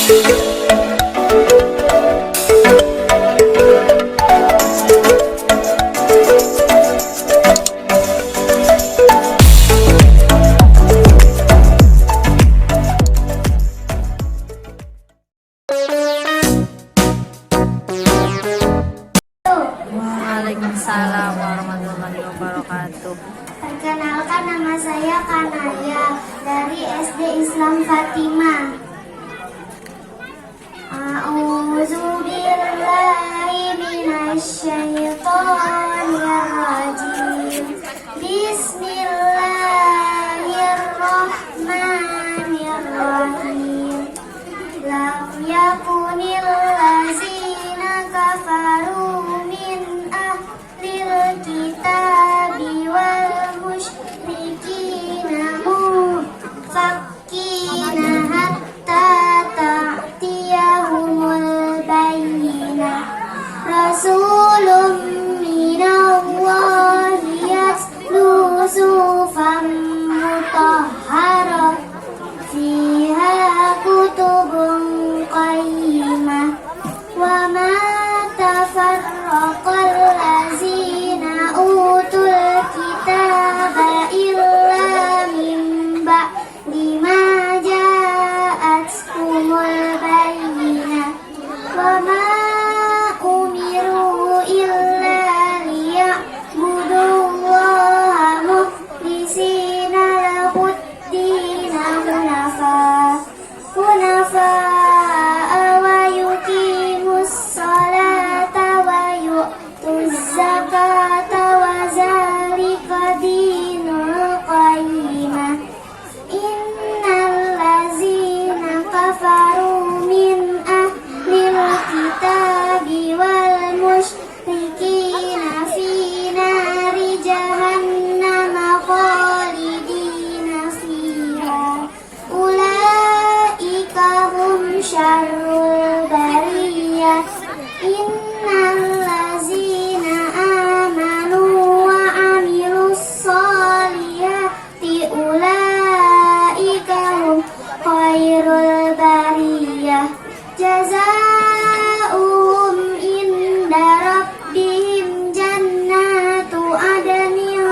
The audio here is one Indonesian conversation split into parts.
Waalaikumsalam warahmatullahi wabarakatuh. Perkenalkan, nama saya Kanaya dari SD Islam Fatimah. A'udzubillahi minasyaitonirrajim. Bismillahirrahmanirrahim. Lam yakunil lazina kafaru min ahlil kitabi wal musyrikina munfakkina hatta ta'tiyahumul bayyinah. Rasulun minallahi yatlu suhufan mutahharah fiha kutubun qayyimah wa ma tafarraqal lazina utul kitaba illa min ba'di ma ja'athumul bayyinah wa ma umiru illa liya'budullaha mukhlisina lahuddina hunafa'a wa yuqimus salata wa yu'tuz zakata wa zalika dinul qayyimah. Innal lazina kafaru min ahlil kitabi wal musyrikina fi nari jahannama khalidina fiha ulaika hum syarrul bariyah. Innal lazina amanu wa amilus solihati ulaika hum khairul bariyah. Jazaohum inda rabbihim jannatu adnin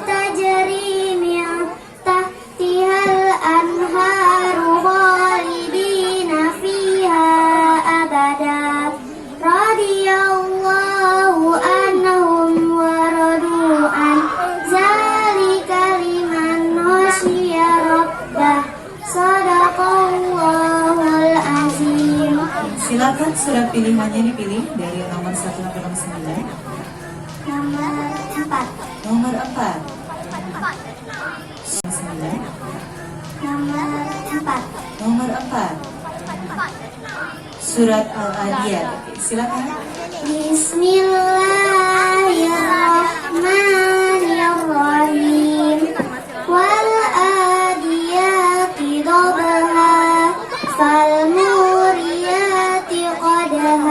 tajri min tahtihal anharu khalidina fiha abada. Radiyallahu anhum wa radu an zalika liman khasyiya rabbah. Shadaqallahul azim. Silakan surat pilihannya dipilih dari nomor 1 sampai nomor 9. Nomor 4. Nomor 4. 9. Nomor 4. Nomor 4. Surat Al-Adiyat. Silakan. Bismillahirrahmanirrahim. Wal adiyati dhabha fal muriyati qadha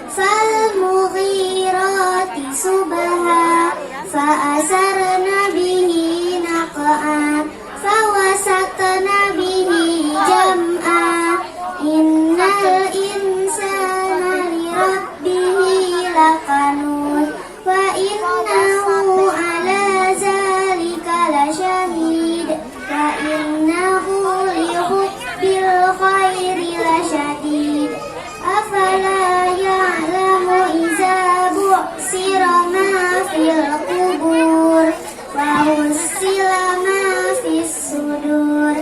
fal mughirati subha fa asarna bihi naq'a fa wasatna bihi jam'a. Innal insana li rabbihi lakanut wa innahu ala zalika lasyahid wa innahu li hubbil khairi lasyadid. Afala ya'lamu iza bu'sira ma fil qubur wa husila ma fis sudur.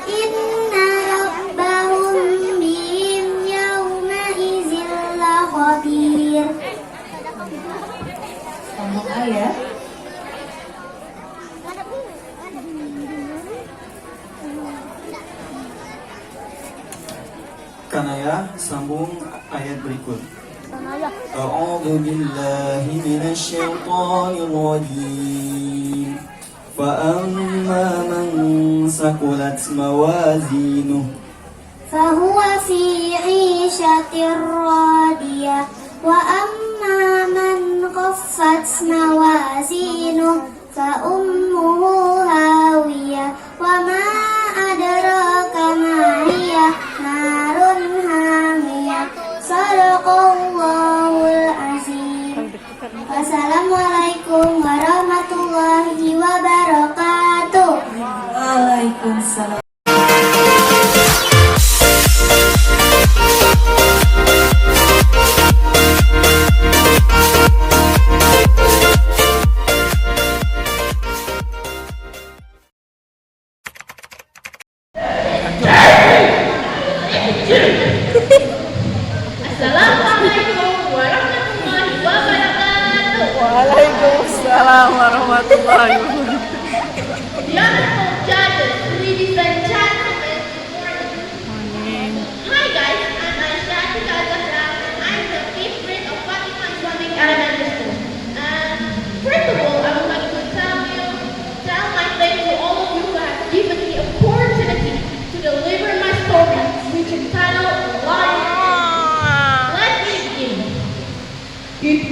Inna rabbahum bihim yawma izin la khabir. Ngomong ayat. Kanaya, sambung ayat berikut. A'udzu billahi minasy syaithanir rajim. Fa amma man saqulat mawazinuh Fahuwa fi 'ishatir radiyah wa amma man khaffat mawazinuh fa ummuhu hawiyah wa ma adraka ma hiya narun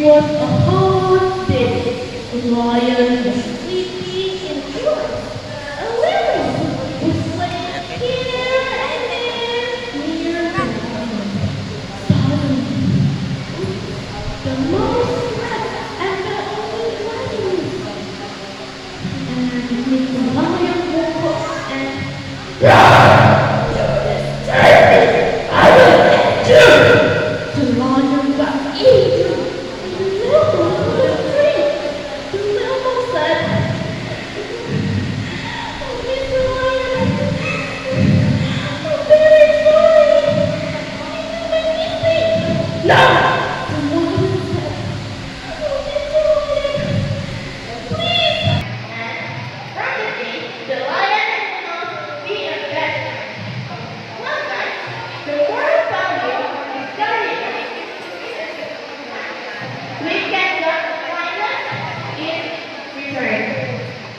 was a hot day. The lion was sleeping in the woods. A lily was playing here and there near the lion. Suddenly, the mouse slept and the only lion. And when the lion woke up and the lion got eaten. The little was afraid. The little said, "Oh, Mr. Lion, I'm very sorry. You made me sick." No! The lion said, "Oh, Mr. Lion, please." From the day, the lion and the mouse be a best friend. One night, the world found him discovered. We can got finance in return.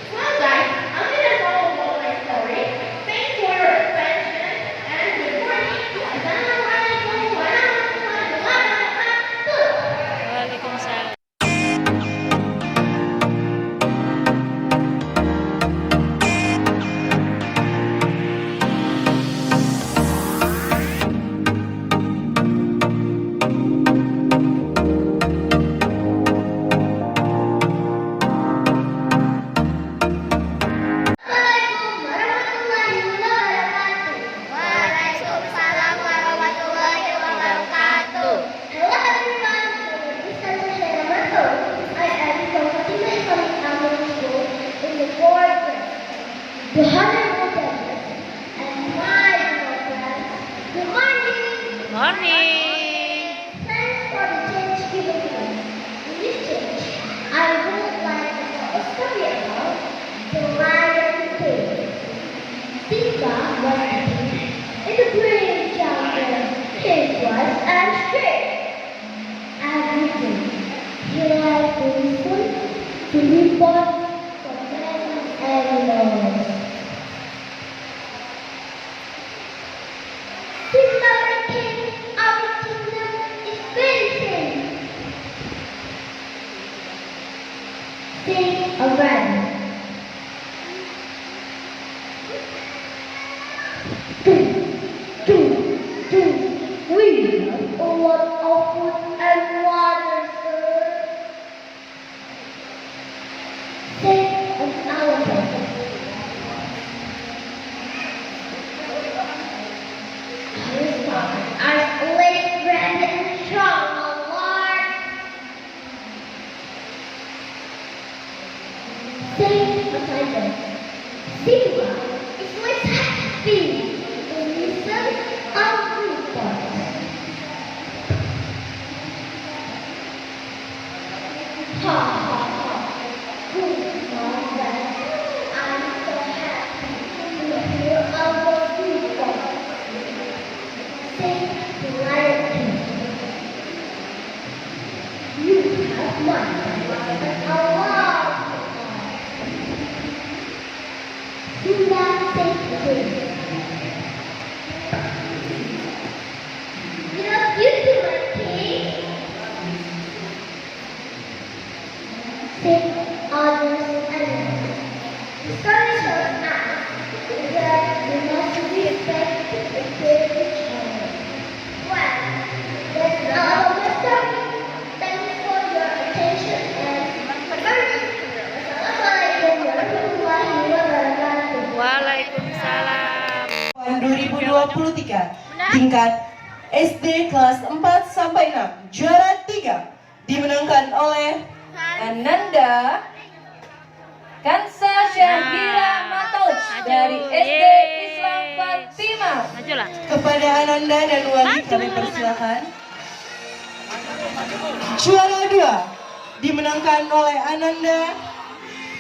Well guys, I'm gonna follow about my story. Thanks for your attention and good morning. Assalamualaikum warahmatullahi wabarakatuh. Waalaikumsalam. Assalamualaikum warahmatullahi wabarakatuh. Waalaikumsalam warahmatullahi wabarakatuh. Hello everyone, this is Shana Marto. I am from Fatima Islamic Elementary School in the 4th grade. The Honorable Judges and my dear friends, good morning. Morning. Thanks for the change given to us. In this change, I would like to tell a story about the Lion King. Simba was a king in the brave jungle. He was and straight. Everything he liked to listen to report from many animals. Simba the king of the kingdom is facing. Sing a rabbit. We have a lot of food and water, sir. Sing an elephant. Our stomachs are always grand and strong, O Lord. Sing a tiger. Simba is always happy to listen of reports. Ha ha ha. Good morning. I'm so happy to hear our reports. Sing the Lion King. You have money and a lot. Simba said to him, "You love you too, my king." Said others animals. The story shows us that we must respect and care each other. Well, that's all of the story. Thanks for your attention and Assalamualaikum warahmatullahi wabarakatuh. Waalaikumsalam. Tahun 2023 tingkat SD kelas 4 sampai 6 juara 3 dimenangkan oleh Ananda Kansa Syahira Matoj dari SD Islam Fatimah. Majulah. Kepada Ananda dan Wali kami persilakan. Juara 2 dimenangkan oleh Ananda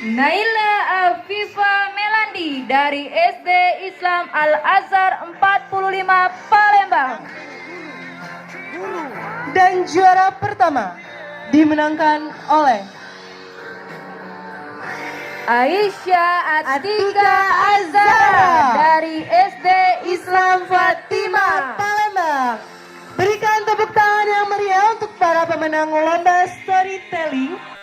Naila Afifa Melandi dari SD Islam Al-Azhar 45 Palembang. dan juara pertama dimenangkan oleh Aisyah Atika Azhara dari SD Islam Fatimah. Palembang. Berikan tepuk tangan yang meriah untuk para pemenang lomba storytelling